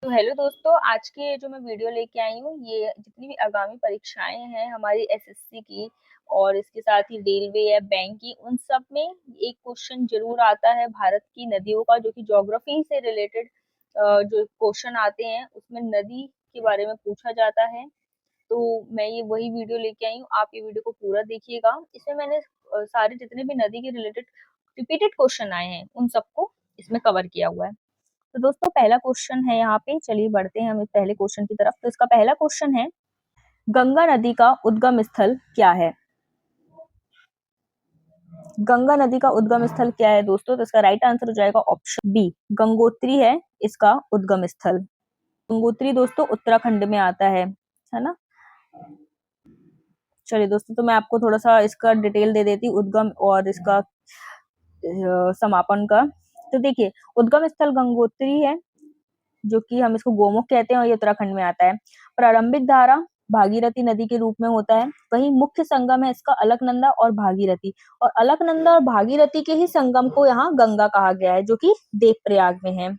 तो हेलो दोस्तों, आज के जो मैं वीडियो लेके आई हूँ, ये जितनी भी आगामी परीक्षाएं हैं हमारी एसएससी की और इसके साथ ही रेलवे या बैंक की, उन सब में एक क्वेश्चन जरूर आता है भारत की नदियों का, जो कि ज्योग्राफी से रिलेटेड जो क्वेश्चन आते हैं उसमें नदी के बारे में पूछा जाता है। तो मैं ये वही वीडियो लेके आई हूँ, आप ये वीडियो को पूरा देखिएगा। इसमें मैंने सारे जितने भी नदी के रिलेटेड रिपीटेड क्वेश्चन आए हैं उन सबको इसमें कवर किया हुआ है। तो दोस्तों पहला क्वेश्चन है यहाँ पे, चलिए बढ़ते हैं हम इस पहले क्वेश्चन की तरफ। तो इसका पहला क्वेश्चन है, गंगा नदी का उद्गम स्थल क्या है? गंगा नदी का उद्गम स्थल क्या है दोस्तों? तो इसका राइट आंसर हो जाएगा ऑप्शन बी, गंगोत्री है इसका उद्गम स्थल। गंगोत्री दोस्तों उत्तराखंड में आता है ना। चलिए दोस्तों, तो मैं आपको थोड़ा सा इसका डिटेल दे देती हूँ, उद्गम और इसका समापन का। तो देखिए, उद्गम स्थल गंगोत्री है, जो कि हम इसको गोमुख कहते हैं और ये उत्तराखंड में आता है। प्रारंभिक धारा भागीरथी नदी के रूप में होता है। वहीं मुख्य संगम है इसका अलकनंदा और भागीरथी, और अलकनंदा और भागीरथी के ही संगम को यहाँ गंगा कहा गया है, जो कि देवप्रयाग में है।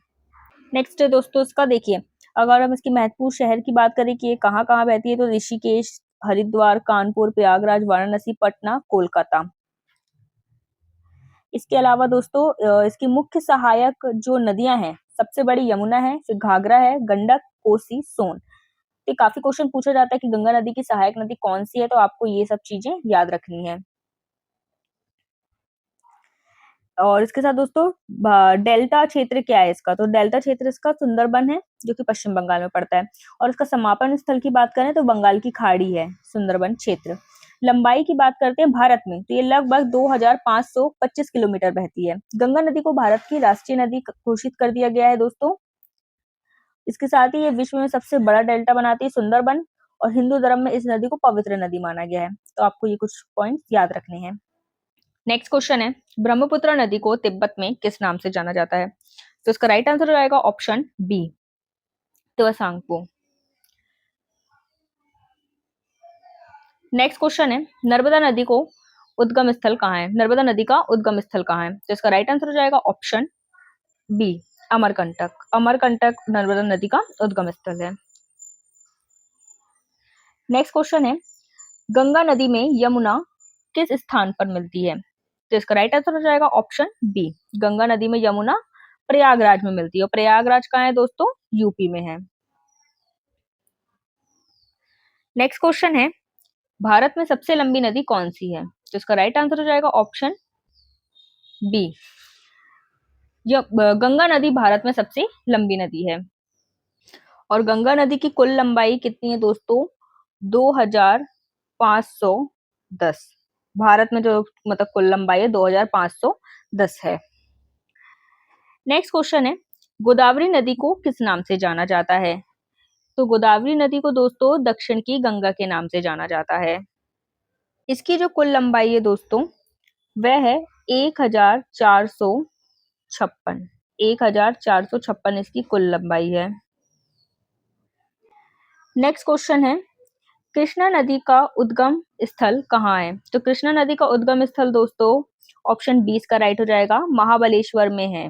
नेक्स्ट है दोस्तों इसका, देखिए अगर हम इसकी महत्वपूर्ण शहर की बात करें कि ये कहाँ कहाँ बहती है, तो ऋषिकेश, हरिद्वार, कानपुर, प्रयागराज, वाराणसी, पटना, कोलकाता। इसके अलावा दोस्तों इसकी मुख्य सहायक जो नदियां हैं, सबसे बड़ी यमुना है, फिर घाघरा है, गंडक, कोसी, सोन। तो काफी क्वेश्चन पूछा जाता है कि गंगा नदी की सहायक नदी कौन सी है, तो आपको ये सब चीजें याद रखनी है। और इसके साथ दोस्तों डेल्टा क्षेत्र क्या है इसका? तो डेल्टा क्षेत्र इसका सुंदरबन है, जो कि पश्चिम बंगाल में पड़ता है। और इसका समापन स्थल की बात करें तो बंगाल की खाड़ी है सुंदरबन क्षेत्र। लंबाई की बात करते हैं भारत में, तो ये लगभग 2525 किलोमीटर बहती है। गंगा नदी को भारत की राष्ट्रीय नदी घोषित कर दिया गया है दोस्तों। इसके साथ ही ये विश्व में सबसे बड़ा डेल्टा बनाती है सुंदरबन, और हिंदू धर्म में इस नदी को पवित्र नदी माना गया है। तो आपको ये कुछ पॉइंट्स याद रखने हैं। नेक्स्ट क्वेश्चन है, ब्रह्मपुत्र नदी को तिब्बत में किस नाम से जाना जाता है? तो इसका राइट आंसर हो जाएगा ऑप्शन बी, त्वसांगपो। नेक्स्ट क्वेश्चन है, नर्मदा नदी को उद्गम स्थल कहाँ है? नर्मदा नदी का उद्गम स्थल कहाँ है? तो इसका राइट आंसर हो जाएगा ऑप्शन बी, अमरकंटक। अमरकंटक नर्मदा नदी का उद्गम स्थल है। नेक्स्ट क्वेश्चन है, गंगा नदी में यमुना किस स्थान पर मिलती है? तो इसका राइट आंसर हो जाएगा ऑप्शन बी, गंगा नदी में यमुना प्रयागराज में मिलती है। और प्रयागराज कहाँ है दोस्तों? यूपी में है। नेक्स्ट क्वेश्चन है, भारत में सबसे लंबी नदी कौन सी है? तो इसका राइट आंसर हो जाएगा ऑप्शन बी, गंगा नदी भारत में सबसे लंबी नदी है। और गंगा नदी की कुल लंबाई कितनी है दोस्तों? 2510। भारत में जो मतलब कुल लंबाई है 2510 है। नेक्स्ट क्वेश्चन है, गोदावरी नदी को किस नाम से जाना जाता है? तो गोदावरी नदी को दोस्तों दक्षिण की गंगा के नाम से जाना जाता है। इसकी जो कुल लंबाई है दोस्तों, वह है 1456। 1456 इसकी कुल लंबाई है। नेक्स्ट क्वेश्चन है, कृष्णा नदी का उद्गम स्थल कहाँ है? तो कृष्णा नदी का उद्गम स्थल दोस्तों ऑप्शन 20 का राइट हो जाएगा, महाबलेश्वर में है।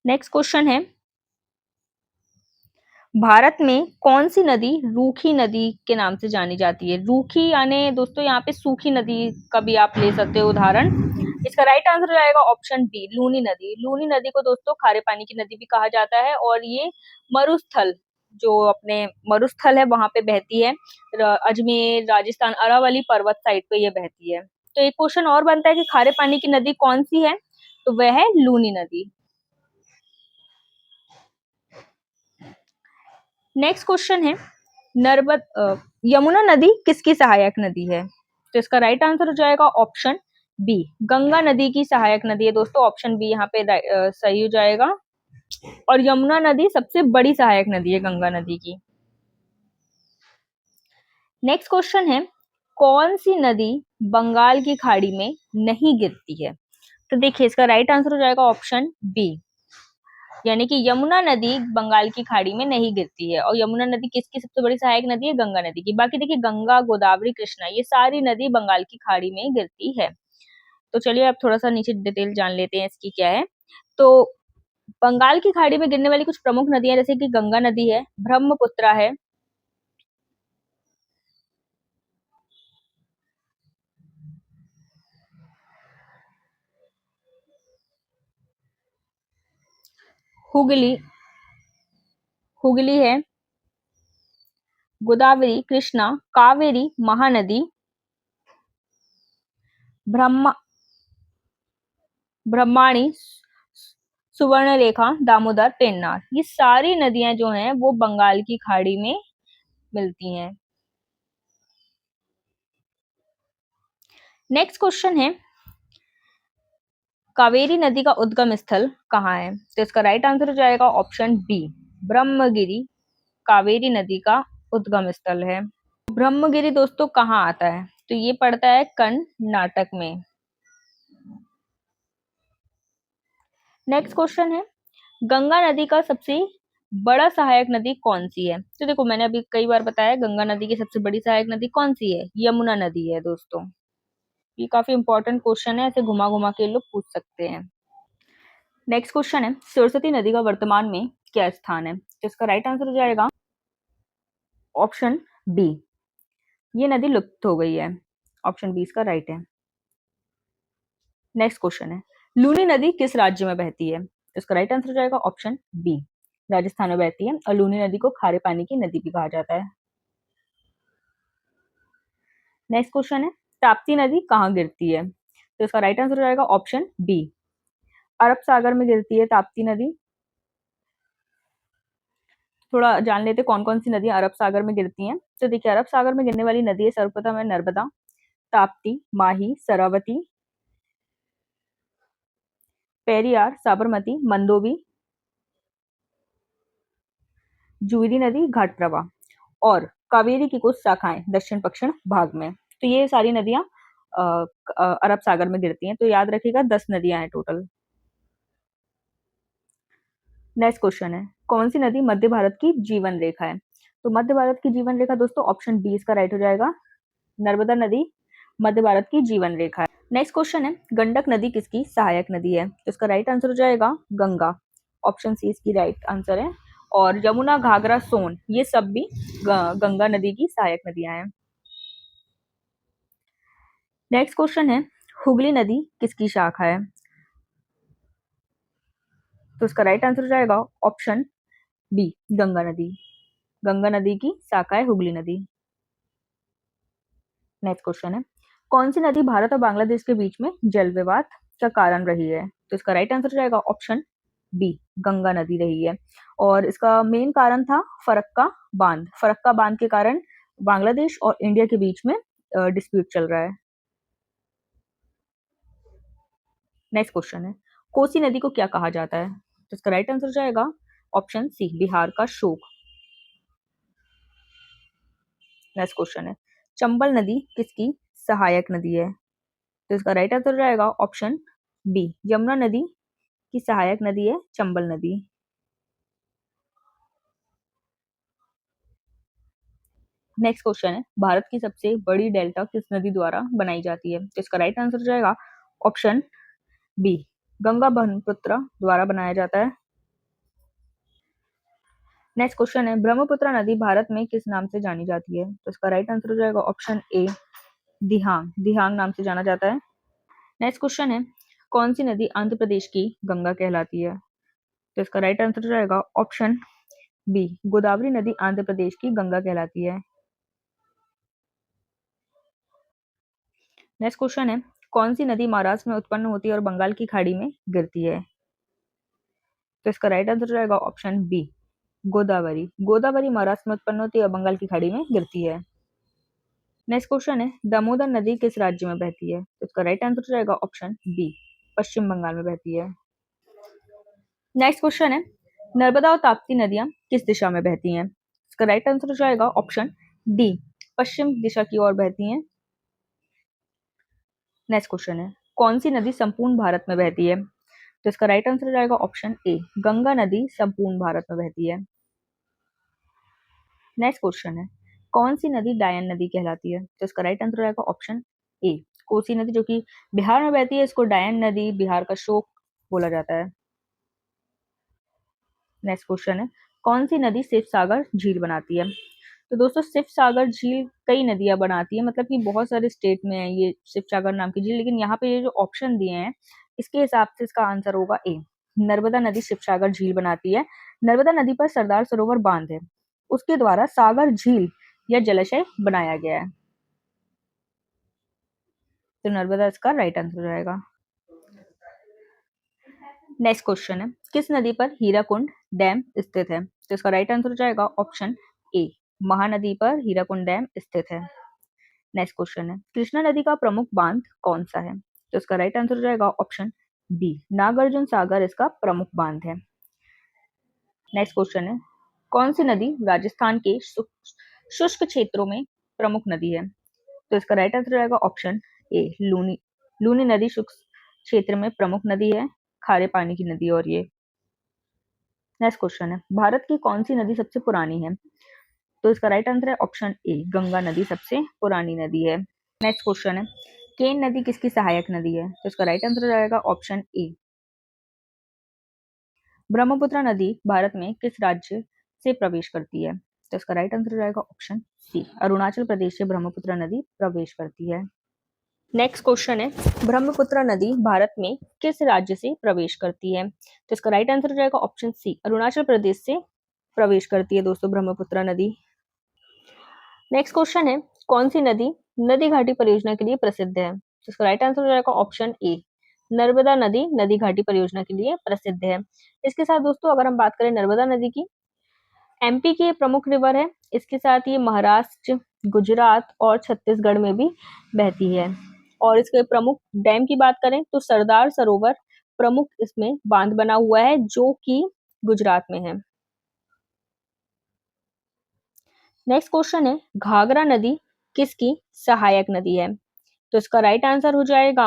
नेक्स्ट क्वेश्चन है, भारत में कौन सी नदी रूखी नदी के नाम से जानी जाती है? रूखी यानी दोस्तों यहाँ पे सूखी नदी का भी आप ले सकते हो उदाहरण। इसका राइट आंसर हो जाएगा ऑप्शन बी, लूनी नदी। लूनी नदी को दोस्तों खारे पानी की नदी भी कहा जाता है, और ये मरुस्थल, जो अपने मरुस्थल है वहां पे बहती है। अजमेर, राजस्थान, अरावली पर्वत साइड पे ये बहती है। तो एक क्वेश्चन और बनता है कि खारे पानी की नदी कौन सी है? तो वह है लूनी नदी। नेक्स्ट क्वेश्चन है, यमुना नदी किसकी सहायक नदी है? तो इसका राइट आंसर हो जाएगा ऑप्शन बी, गंगा नदी की सहायक नदी है दोस्तों। ऑप्शन बी यहाँ पे सही हो जाएगा। और यमुना नदी सबसे बड़ी सहायक नदी है गंगा नदी की। नेक्स्ट क्वेश्चन है, कौन सी नदी बंगाल की खाड़ी में नहीं गिरती है? तो देखिए इसका राइट आंसर हो जाएगा ऑप्शन बी, यानी कि यमुना नदी बंगाल की खाड़ी में नहीं गिरती है। और यमुना नदी किसकी सबसे बड़ी सहायक नदी है? गंगा नदी की। बाकी देखिए गंगा, गोदावरी, कृष्णा, ये सारी नदी बंगाल की खाड़ी में गिरती है। तो चलिए अब थोड़ा सा नीचे डिटेल जान लेते हैं इसकी क्या है। तो बंगाल की खाड़ी में गिरने वाली कुछ प्रमुख नदियां जैसे कि गंगा नदी है, ब्रह्मपुत्रा है, हुगली हुगली है, गोदावरी, कृष्णा, कावेरी, महानदी, ब्रह्मा ब्रह्माणी, सुवर्णरेखा, दामोदर, पेन्नार, ये सारी नदियां जो हैं वो बंगाल की खाड़ी में मिलती हैं। नेक्स्ट क्वेश्चन है, कावेरी नदी का उद्गम स्थल कहाँ है? तो इसका राइट आंसर हो जाएगा ऑप्शन बी, ब्रह्मगिरी कावेरी नदी का उद्गम स्थल है। ब्रह्मगिरी दोस्तों कहाँ आता है? तो ये पड़ता है कर्नाटक में। नेक्स्ट क्वेश्चन है, गंगा नदी का सबसे बड़ा सहायक नदी कौन सी है? तो देखो मैंने अभी कई बार बताया गंगा नदी की सबसे बड़ी सहायक नदी कौन सी है? यमुना नदी है दोस्तों। ये काफी इंपॉर्टेंट क्वेश्चन है, ऐसे घुमा घुमा के लोग पूछ सकते हैं। नेक्स्ट क्वेश्चन है, सरस्वती नदी का वर्तमान में क्या स्थान है? तो इसका राइट आंसर हो जाएगा ऑप्शन बी, ये नदी लुप्त हो गई है। ऑप्शन बी इसका राइट है। नेक्स्ट क्वेश्चन है, लूनी नदी किस राज्य में बहती है? तो इसका राइट आंसर हो जाएगा ऑप्शन बी, राजस्थान में बहती है और लूनी नदी को खारे पानी की नदी भी कहा जाता है। नेक्स्ट क्वेश्चन है, ताप्ती नदी कहाँ गिरती है? तो इसका राइट आंसर हो जाएगा ऑप्शन बी, अरब सागर में गिरती है ताप्ती नदी। थोड़ा जान लेते कौन कौन सी नदियां अरब सागर में गिरती हैं। तो देखिए अरब सागर में गिरने वाली नदी है सर्वप्रथम है नर्मदा, ताप्ती, माही, सरवती, पेरियार, साबरमती, मंदोवी, जुहरी नदी, घाट प्रवाह और कावेरी की कुछ शाखाएं दक्षिण पश्चिम भाग में। तो ये सारी नदियां अरब सागर में गिरती हैं। तो याद रखिएगा 10 नदियां हैं टोटल। नेक्स्ट क्वेश्चन है, कौन सी नदी मध्य भारत की जीवन रेखा है? तो मध्य भारत की जीवन रेखा दोस्तों ऑप्शन बी इसका राइट हो जाएगा, नर्मदा नदी मध्य भारत की जीवन रेखा है। नेक्स्ट क्वेश्चन है, गंडक नदी किसकी सहायक नदी है? तो इसका राइट आंसर हो जाएगा गंगा। ऑप्शन सी इसकी राइट आंसर है। और यमुना, घाघरा, सोन ये सब भी गंगा नदी की सहायक नदियां हैं। नेक्स्ट क्वेश्चन है, हुगली नदी किसकी शाखा है? तो इसका राइट आंसर हो जाएगा ऑप्शन बी, गंगा नदी। गंगा नदी की शाखा है हुगली नदी। नेक्स्ट क्वेश्चन है, कौन सी नदी भारत और बांग्लादेश के बीच में जल विवाद का कारण रही है? तो इसका राइट आंसर हो जाएगा ऑप्शन बी, गंगा नदी रही है। और इसका मेन कारण था फरक्का बांध। फरक्का बांध के कारण बांग्लादेश और इंडिया के बीच में डिस्प्यूट चल रहा है। नेक्स्ट क्वेश्चन है, कोसी नदी को क्या कहा जाता है? तो इसका राइट आंसर हो जाएगा ऑप्शन सी, बिहार का शोक। नेक्स्ट क्वेश्चन है, चंबल नदी किसकी सहायक नदी है? तो इसका राइट आंसर हो जाएगा ऑप्शन बी, यमुना नदी की सहायक नदी है चंबल नदी। नेक्स्ट क्वेश्चन है, भारत की सबसे बड़ी डेल्टा किस नदी द्वारा बनाई जाती है? तो इसका राइट आंसर हो जाएगा ऑप्शन बी, गंगा ब्रह्मपुत्र द्वारा बनाया जाता है। नेक्स्ट क्वेश्चन है, ब्रह्मपुत्र नदी भारत में किस नाम से जानी जाती है? तो इसका राइट आंसर हो जाएगा ऑप्शन ए, दिहांग। दिहांग नाम से जाना जाता है। नेक्स्ट क्वेश्चन है, कौन सी नदी आंध्र प्रदेश की गंगा कहलाती है? तो इसका राइट आंसर हो जाएगा ऑप्शन बी, गोदावरी नदी आंध्र प्रदेश की गंगा कहलाती है। नेक्स्ट क्वेश्चन है, कौन सी नदी महाराष्ट्र में उत्पन्न होती है और बंगाल की खाड़ी में गिरती है? तो इसका राइट आंसर हो जाएगा ऑप्शन बी, गोदावरी। गोदावरी महाराष्ट्र में उत्पन्न होती है और बंगाल की खाड़ी में गिरती है। नेक्स्ट क्वेश्चन है, दामोदर नदी किस राज्य में बहती है? तो इसका राइट आंसर हो जाएगा ऑप्शन बी, पश्चिम बंगाल में बहती है। नेक्स्ट क्वेश्चन है, नर्मदा और ताप्ती नदियां किस दिशा में बहती हैं? इसका राइट आंसर हो जाएगा ऑप्शन डी, पश्चिम दिशा की ओर बहती हैं। नेक्स्ट क्वेश्चन है, कौन सी नदी संपूर्ण भारत में बहती है? तो इसका राइट आंसर हो जाएगा ऑप्शन ए, गंगा नदी संपूर्ण भारत में बहती है। नेक्स्ट क्वेश्चन है, कौन सी नदी डायन नदी कहलाती है? तो इसका राइट आंसर हो जाएगा ऑप्शन ए, कोसी नदी जो कि बिहार में बहती है, इसको डायन नदी, बिहार का शोक बोला जाता है। नेक्स्ट क्वेश्चन है, कौन सी नदी शिव सागर झील बनाती है? तो दोस्तों शिव सागर झील कई नदियां बनाती है, मतलब कि बहुत सारे स्टेट में है ये शिव सागर नाम की झील, लेकिन यहाँ पे ये जो ऑप्शन दिए हैं इसके हिसाब से इसका आंसर होगा ए, नर्मदा नदी शिव सागर झील बनाती है। नर्मदा नदी पर सरदार सरोवर बांध है, उसके द्वारा सागर झील या जलाशय बनाया गया है, तो नर्मदा इसका राइट आंसर हो जाएगा। नेक्स्ट क्वेश्चन है, किस नदी पर हीराकुंड डैम स्थित है? तो इसका राइट आंसर हो जाएगा ऑप्शन ए, महानदी पर हीराकुंड डैम स्थित है। नेक्स्ट क्वेश्चन है, कृष्णा नदी का प्रमुख बांध कौन सा है? तो इसका राइट आंसर हो जाएगा ऑप्शन बी, नागार्जुन सागर इसका प्रमुख बांध है। नेक्स्ट क्वेश्चन है, कौन सी नदी राजस्थान के शुष्क क्षेत्रों में प्रमुख नदी है? तो इसका राइट आंसर हो जाएगा ऑप्शन ए, लूनी। लूनी नदी शुष्क क्षेत्र में प्रमुख नदी है, खारे पानी की नदी और ये। नेक्स्ट क्वेश्चन है, भारत की कौन सी नदी सबसे पुरानी है? तो इसका राइट आंसर है ऑप्शन ए, गंगा नदी सबसे पुरानी नदी है। नेक्स्ट क्वेश्चन है, केन नदी किसकी सहायक नदी है? तो इसका राइट आंसर हो जाएगा ऑप्शन ए, ब्रह्मपुत्र नदी भारत में किस राज्य से प्रवेश करती है? तो इसका राइट आंसर हो जाएगा ऑप्शन सी, अरुणाचल प्रदेश से ब्रह्मपुत्र नदी प्रवेश करती है। नेक्स्ट क्वेश्चन है, ब्रह्मपुत्र नदी भारत में किस राज्य से प्रवेश करती है? तो इसका राइट आंसर हो जाएगा ऑप्शन सी, अरुणाचल प्रदेश से प्रवेश करती है दोस्तों ब्रह्मपुत्र नदी। नेक्स्ट क्वेश्चन है, कौन सी नदी नदी घाटी परियोजना के लिए प्रसिद्ध है? तो इसका राइट आंसर हो जाएगा ऑप्शन ए, नर्मदा नदी नदी घाटी परियोजना के लिए प्रसिद्ध है। इसके साथ दोस्तों अगर हम बात करें नर्मदा नदी की, एमपी की प्रमुख रिवर है, इसके साथ ये महाराष्ट्र, गुजरात और छत्तीसगढ़ में भी बहती है। और इसके प्रमुख डैम की बात करें तो सरदार सरोवर प्रमुख इसमें बांध बना हुआ है जो कि गुजरात में है। नेक्स्ट क्वेश्चन है, घाघरा नदी किसकी सहायक नदी है? तो इसका राइट आंसर हो जाएगा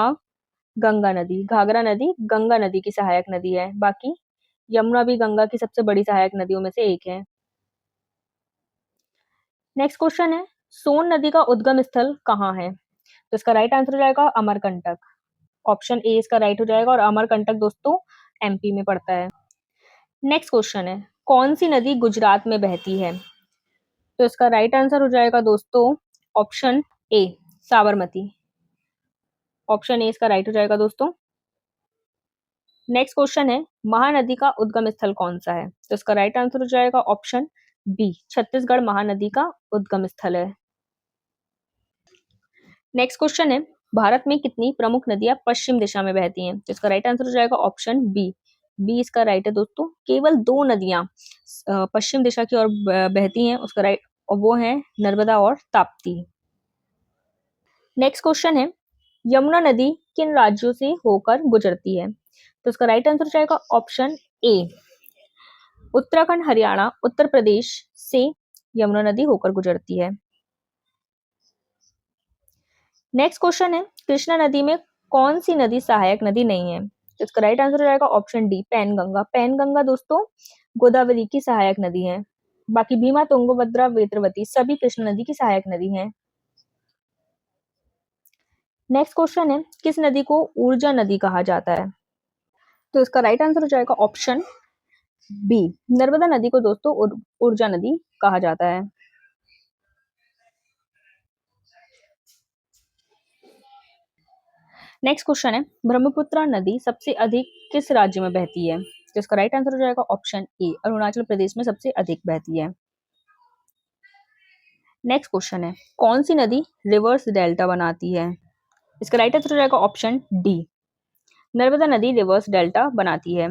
गंगा नदी। घाघरा नदी गंगा नदी की सहायक नदी है, बाकी यमुना भी गंगा की सबसे बड़ी सहायक नदियों में से एक है। नेक्स्ट क्वेश्चन है, सोन नदी का उद्गम स्थल कहाँ है? तो इसका राइट आंसर हो जाएगा अमरकंटक। ऑप्शन ए इसका राइट हो जाएगा, और अमरकंटक दोस्तों एमपी में पड़ता है। नेक्स्ट क्वेश्चन है, कौन सी नदी गुजरात में बहती है? तो इसका राइट आंसर हो जाएगा दोस्तों option A, Sabarmati. Option A इसका राइट हो जाएगा दोस्तों। नेक्स्ट क्वेश्चन है, महानदी का उद्गम स्थल कौन सा है? तो इसका राइट आंसर हो जाएगा ऑप्शन बी, छत्तीसगढ़ महानदी का उद्गम स्थल है। नेक्स्ट क्वेश्चन है, भारत में कितनी प्रमुख नदियां पश्चिम दिशा में बहती हैं? तो इसका राइट आंसर हो जाएगा ऑप्शन बी, बी इसका राइट है दोस्तों। केवल दो नदियां पश्चिम दिशा की ओर बहती हैं, उसका राइट, और वो है नर्मदा और ताप्ती। नेक्स्ट क्वेश्चन है, यमुना नदी किन राज्यों से होकर गुजरती है? तो इसका राइट आंसर हो जाएगा ऑप्शन ए, उत्तराखंड, हरियाणा, उत्तर प्रदेश से यमुना नदी होकर गुजरती है। नेक्स्ट क्वेश्चन है, कृष्णा नदी में कौन सी नदी सहायक नदी नहीं है? तो इसका राइट आंसर हो जाएगा ऑप्शन डी, पैनगंगा। पैनगंगा दोस्तों गोदावरी की सहायक नदी है, बाकी भीमा, तुंगभद्रा, वेत्रवती सभी कृष्णा नदी की सहायक नदी हैं। नेक्स्ट क्वेश्चन है, किस नदी को ऊर्जा नदी कहा जाता है? तो इसका राइट आंसर हो जाएगा ऑप्शन बी, नर्मदा नदी को दोस्तों ऊर्जा नदी कहा जाता है। नेक्स्ट क्वेश्चन है, ब्रह्मपुत्र नदी सबसे अधिक किस राज्य में बहती है? तो इसका राइट आंसर हो जाएगा ऑप्शन ए, अरुणाचल प्रदेश में सबसे अधिक बहती है। नेक्स्ट क्वेश्चन है, कौन सी नदी रिवर्स डेल्टा बनाती है? इसका राइट आंसर हो जाएगा ऑप्शन डी, नर्मदा नदी रिवर्स डेल्टा बनाती है।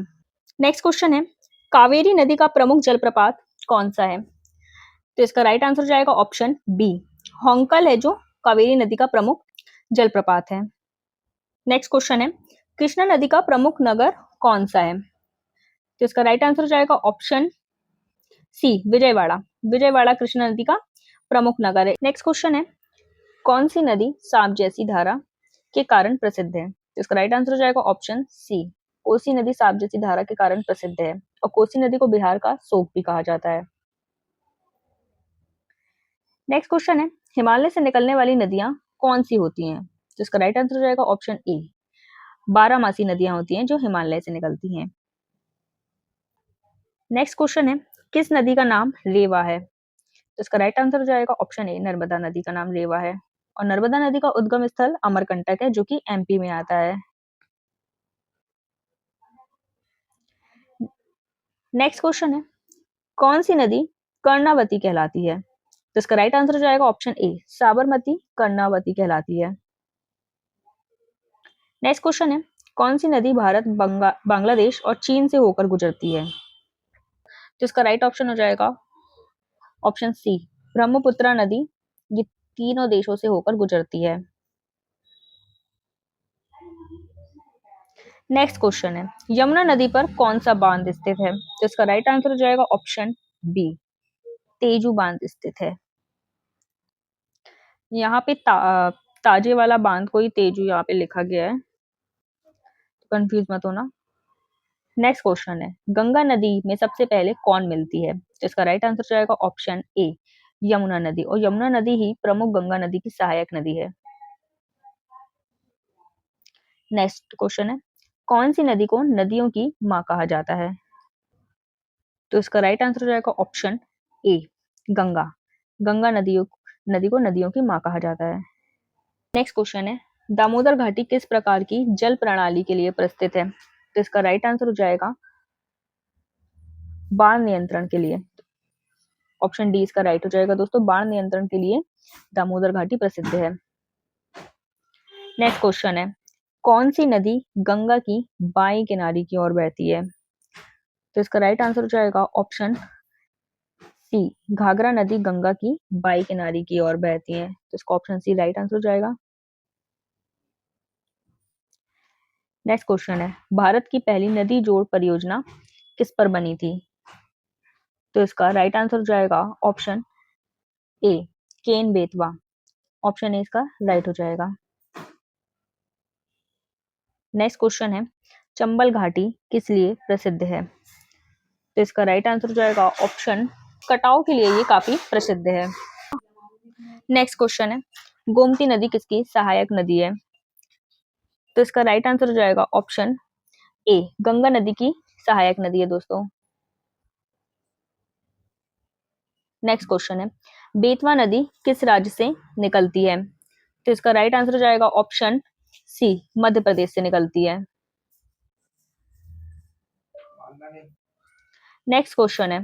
नेक्स्ट क्वेश्चन है, कावेरी नदी का प्रमुख जलप्रपात कौन सा है? तो इसका राइट आंसर हो जाएगा ऑप्शन बी, होंकल है जो कावेरी नदी का प्रमुख जलप्रपात है। नेक्स्ट क्वेश्चन है, कृष्णा नदी का प्रमुख नगर कौन सा है? तो इसका राइट आंसर हो जाएगा ऑप्शन सी, विजयवाड़ा। विजयवाड़ा कृष्णा नदी का प्रमुख नगर है। नेक्स्ट क्वेश्चन है, कौन सी नदी सांप जैसी धारा के कारण प्रसिद्ध है? तो इसका राइट आंसर हो जाएगा ऑप्शन सी, कोसी नदी सांप जैसी धारा के कारण प्रसिद्ध है, और कोसी नदी को बिहार का शोक भी कहा जाता है। नेक्स्ट क्वेश्चन है, हिमालय से निकलने वाली नदियां कौन सी होती हैं? तो इसका राइट आंसर हो जाएगा ऑप्शन ए, बारहमासी नदियां होती हैं जो हिमालय से निकलती हैं। नेक्स्ट क्वेश्चन है, किस नदी का नाम रेवा है? तो इसका राइट आंसर हो जाएगा ऑप्शन ए, नर्मदा नदी का नाम रेवा है। और नर्मदा नदी का उद्गम स्थल अमरकंटक है, जो कि एमपी में आता है। नेक्स्ट क्वेश्चन है, कौन सी नदी कर्णावती कहलाती है? तो इसका राइट आंसर हो जाएगा ऑप्शन ए, साबरमती कर्णावती कहलाती है। नेक्स्ट क्वेश्चन है, कौन सी नदी भारत, बांग्लादेश और चीन से होकर गुजरती है? तो इसका राइट ऑप्शन हो जाएगा ऑप्शन सी, ब्रह्मपुत्र नदी। ये तीनों देशों से होकर गुजरती है। नेक्स्ट क्वेश्चन है, यमुना नदी पर कौन सा बांध स्थित है? तो इसका राइट आंसर हो जाएगा ऑप्शन बी, तेजू बांध स्थित है। यहाँ पे ताजे वाला बांध को ही तेजू यहाँ पे लिखा गया है, तो कंफ्यूज मत होना। नेक्स्ट क्वेश्चन है, गंगा नदी में सबसे पहले कौन मिलती है? तो इसका राइट आंसर हो जाएगा ऑप्शन ए, यमुना नदी। और यमुना नदी ही प्रमुख गंगा नदी की सहायक नदी है। नेक्स्ट क्वेश्चन है, कौन सी नदी को नदियों की माँ कहा जाता है? तो इसका राइट आंसर हो जाएगा ऑप्शन ए, गंगा। गंगा नदी को नदियों की माँ कहा जाता है। नेक्स्ट क्वेश्चन है, दामोदर घाटी किस प्रकार की जल प्रणाली के लिए प्रस्তুत है? तो इसका राइट आंसर हो जाएगा बाढ़ नियंत्रण के लिए। ऑप्शन डी इसका राइट हो जाएगा दोस्तों, बाढ़ नियंत्रण के लिए दामोदर घाटी प्रसिद्ध है। नेक्स्ट क्वेश्चन है, कौन सी नदी गंगा की बाई किनारे की ओर बहती है? तो इसका राइट आंसर हो जाएगा ऑप्शन सी, घाघरा नदी गंगा की बाई किनारे की ओर बहती है। तो इसका ऑप्शन सी राइट आंसर हो जाएगा। नेक्स्ट क्वेश्चन है, भारत की पहली नदी जोड़ परियोजना किस पर बनी थी? तो इसका राइट आंसर हो जाएगा option A, Ken Betwa. Option A इसका राइट हो जाएगा। नेक्स्ट क्वेश्चन है, चंबल घाटी किस लिए प्रसिद्ध है? तो इसका राइट आंसर हो जाएगा ऑप्शन, कटाव के लिए ये काफी प्रसिद्ध है। नेक्स्ट क्वेश्चन है, गोमती नदी किसकी सहायक नदी है? तो इसका राइट आंसर हो जाएगा ऑप्शन ए, गंगा नदी की सहायक नदी है दोस्तों। नेक्स्ट क्वेश्चन है, बेतवा नदी किस राज्य से निकलती है? तो इसका राइट आंसर हो जाएगा ऑप्शन सी, मध्य प्रदेश से निकलती है। नेक्स्ट क्वेश्चन है,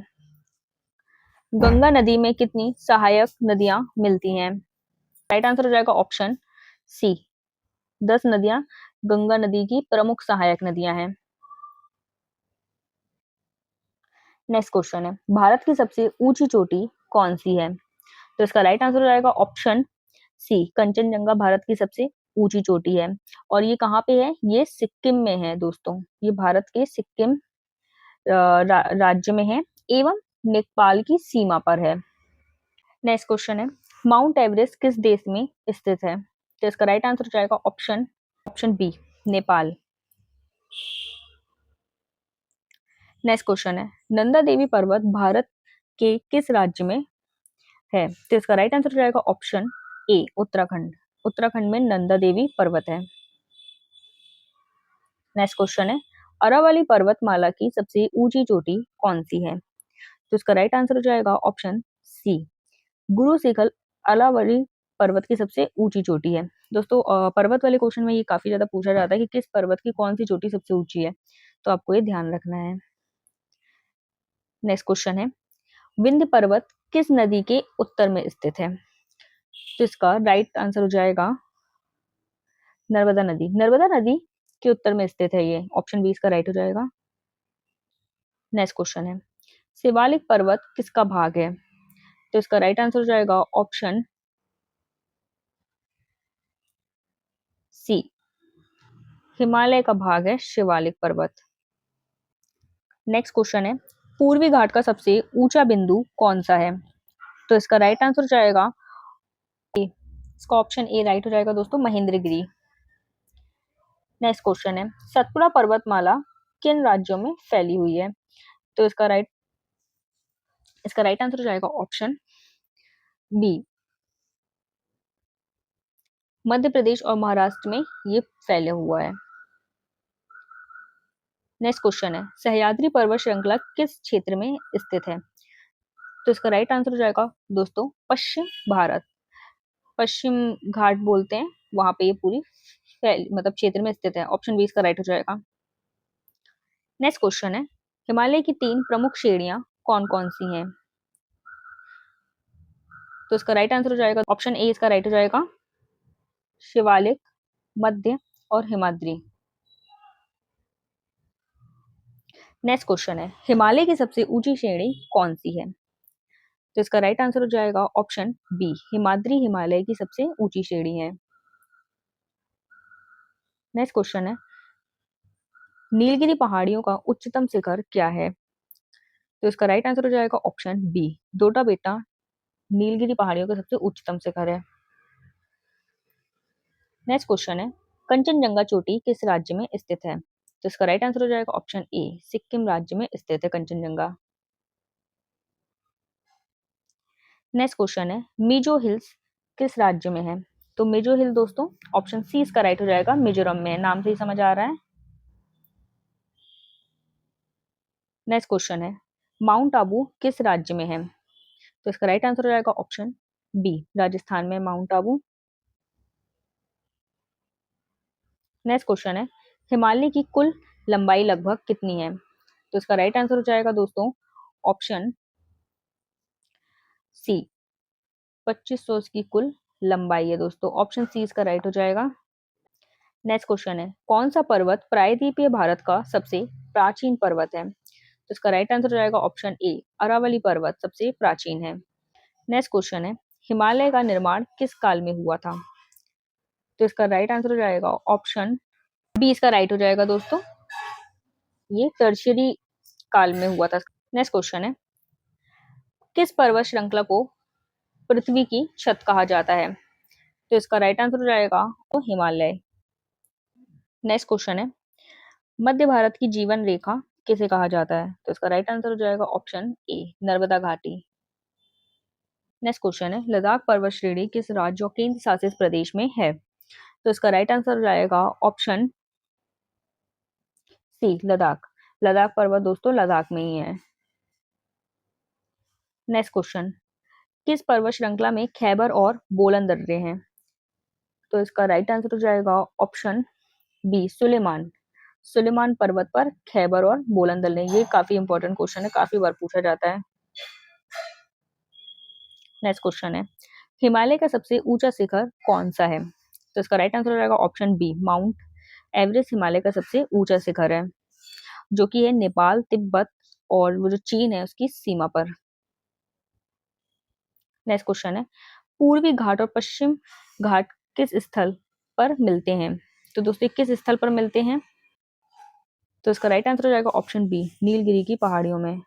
गंगा नदी में कितनी सहायक नदियां मिलती हैं? राइट आंसर हो जाएगा ऑप्शन सी, 10 नदियां गंगा नदी की प्रमुख सहायक नदियां हैं। नेक्स्ट क्वेश्चन है, भारत की सबसे ऊंची चोटी कौन सी है? तो इसका राइट आंसर हो जाएगा ऑप्शन सी, कंचनजंगा भारत की सबसे ऊंची चोटी है। और ये कहाँ पे है? ये सिक्किम में है दोस्तों। ये भारत के सिक्किम राज्य में है एवं नेपाल की सीमा पर है। नेक्स्ट क्वेश्चन है, माउंट एवरेस्ट किस देश में स्थित है? तो इसका राइट आंसर हो जाएगा option option B, Nepal. Next question है, नंदा देवी पर्वत भारत के किस राज्य में है? तो इसका राइट आंसर हो जाएगा ऑप्शन ए, उत्तराखंड। उत्तराखंड में नंदा देवी पर्वत है। नेक्स्ट क्वेश्चन है, अरावली पर्वतमाला की सबसे ऊंची चोटी कौन सी है? तो इसका राइट आंसर हो जाएगा ऑप्शन सी, गुरु शिखर अरावली पर्वत की सबसे ऊंची चोटी है। दोस्तों पर्वत वाले क्वेश्चन में ये काफी ज्यादा पूछा जाता है कि किस पर्वत की कौन सी चोटी सबसे ऊंची है, तो आपको ये ध्यान रखना है। नेक्स्ट क्वेश्चन है, विंध्य पर्वत किस नदी के उत्तर में स्थित है? तो इसका राइट आंसर हो जाएगा नर्मदा नदी। नर्मदा नदी के उत्तर में स्थित है ये। ऑप्शन बी इसका राइट हो जाएगा। नेक्स्ट क्वेश्चन है, शिवालिक पर्वत किसका भाग है? तो इसका राइट आंसर हो जाएगा ऑप्शन सी, हिमालय का भाग है शिवालिक पर्वत। नेक्स्ट क्वेश्चन है, पूर्वी घाट का सबसे ऊंचा बिंदु कौन सा है? तो इसका राइट आंसर हो जाएगा ए, इसका ऑप्शन ए राइट हो जाएगा दोस्तों, महेंद्रगिरी। नेक्स्ट क्वेश्चन है, सतपुड़ा पर्वतमाला किन राज्यों में फैली हुई है? तो इसका राइट आंसर हो जाएगा ऑप्शन बी, मध्य प्रदेश और महाराष्ट्र में ये फैले हुआ है। नेक्स्ट क्वेश्चन है, सह्याद्री पर्वत श्रृंखला किस क्षेत्र में स्थित है? तो इसका राइट आंसर हो जाएगा दोस्तों पश्चिम भारत, पश्चिम घाट बोलते हैं, वहां पे ये पूरी मतलब क्षेत्र में स्थित है। ऑप्शन बी इसका राइट हो जाएगा। नेक्स्ट क्वेश्चन है, हिमालय की 3 प्रमुख श्रेणियां कौन कौन सी हैं? तो इसका राइट आंसर हो जाएगा ऑप्शन ए इसका राइट हो जाएगा, शिवालिक, मध्य और हिमाद्री। नेक्स्ट क्वेश्चन है, हिमालय की सबसे ऊंची श्रेणी कौन सी है? तो इसका राइट आंसर हो जाएगा ऑप्शन बी, हिमाद्री हिमालय की सबसे ऊंची श्रेणी है। नेक्स्ट क्वेश्चन है, नीलगिरी पहाड़ियों का उच्चतम शिखर क्या है? तो इसका राइट आंसर हो जाएगा ऑप्शन बी, डोडा बेटा नीलगिरी पहाड़ियों का सबसे उच्चतम शिखर है। नेक्स्ट क्वेश्चन है, कंचनजंगा चोटी किस राज्य में स्थित है? तो इसका राइट आंसर हो जाएगा ऑप्शन ए, सिक्किम राज्य में स्थित है कंचनजंगा। नेक्स्ट क्वेश्चन है, मिजो हिल्स किस राज्य में है? तो मिजो हिल दोस्तों ऑप्शन सी इसका राइट हो जाएगा, मिजोरम में, नाम से ही समझ आ रहा है। नेक्स्ट क्वेश्चन है, माउंट आबू किस राज्य में है? तो इसका राइट आंसर हो जाएगा ऑप्शन बी, राजस्थान में माउंट आबू। नेक्स्ट क्वेश्चन है, हिमालय की कुल लंबाई लगभग कितनी है? तो इसका राइट आंसर हो जाएगा दोस्तों ऑप्शन सी, 2500 की कुल लंबाई है दोस्तों, ऑप्शन सी इसका राइट हो जाएगा। नेक्स्ट क्वेश्चन है, कौन सा पर्वत प्रायद्वीपीय भारत का सबसे प्राचीन पर्वत है? तो इसका राइट आंसर हो जाएगा ऑप्शन ए, अरावली पर्वत सबसे प्राचीन है। नेक्स्ट क्वेश्चन है, हिमालय का निर्माण किस काल में हुआ था? तो इसका राइट आंसर हो जाएगा ऑप्शन बी इसका राइट हो जाएगा दोस्तों, ये टर्शियरी काल में हुआ था। नेक्स्ट क्वेश्चन है, किस पर्वत श्रृंखला को पृथ्वी की छत कहा जाता है? तो इसका राइट आंसर हो जाएगा तो हिमालय। नेक्स्ट क्वेश्चन है, मध्य भारत की जीवन रेखा किसे कहा जाता है? तो इसका राइट आंसर हो जाएगा ऑप्शन ए, नर्मदा घाटी। नेक्स्ट क्वेश्चन है, लद्दाख पर्वत श्रेणी किस राज्य और केंद्र शासित प्रदेश में है? तो इसका राइट आंसर हो जाएगा ऑप्शन सी, लद्दाख। लद्दाख पर्वत दोस्तों लद्दाख में ही है। नेक्स्ट क्वेश्चन, किस पर्वत श्रृंखला में खैबर और बोलन दर्रे हैं? तो इसका राइट आंसर हो जाएगा ऑप्शन बी, सुलेमान। सुलेमान पर्वत पर खैबर और बोलन दर्रे, ये काफी इंपॉर्टेंट क्वेश्चन है, काफी बार पूछा जाता है। नेक्स्ट क्वेश्चन है, हिमालय का सबसे ऊंचा शिखर कौन सा है? तो इसका राइट आंसर हो जाएगा option B, Mount Everest Himalaya का सबसे ऊंचा शिखर है, जो कि है नेपाल, तिब्बत और वो जो चीन है उसकी सीमा पर। नेक्स्ट क्वेश्चन है, पूर्वी घाट और पश्चिम घाट किस स्थल पर मिलते हैं? तो दोस्तों किस स्थल पर मिलते हैं? तो इसका राइट आंसर हो जाएगा ऑप्शन बी, नीलगिरी की पहाड़ियों में।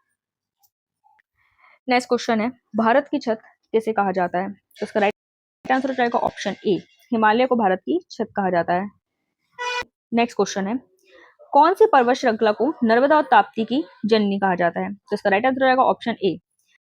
नेक्स्ट क्वेश्चन है, भारत की छत किसे कहा जाता है? तो इसका राइट आंसर हो जाएगा ऑप्शन ए, हिमालय को भारत की छत कहा जाता है। नेक्स्ट क्वेश्चन है, कौन सी पर्वत श्रृंखला को नर्मदा और ताप्ती की जननी कहा जाता है? तो इसका राइट आंसर हो जाएगा ऑप्शन ए,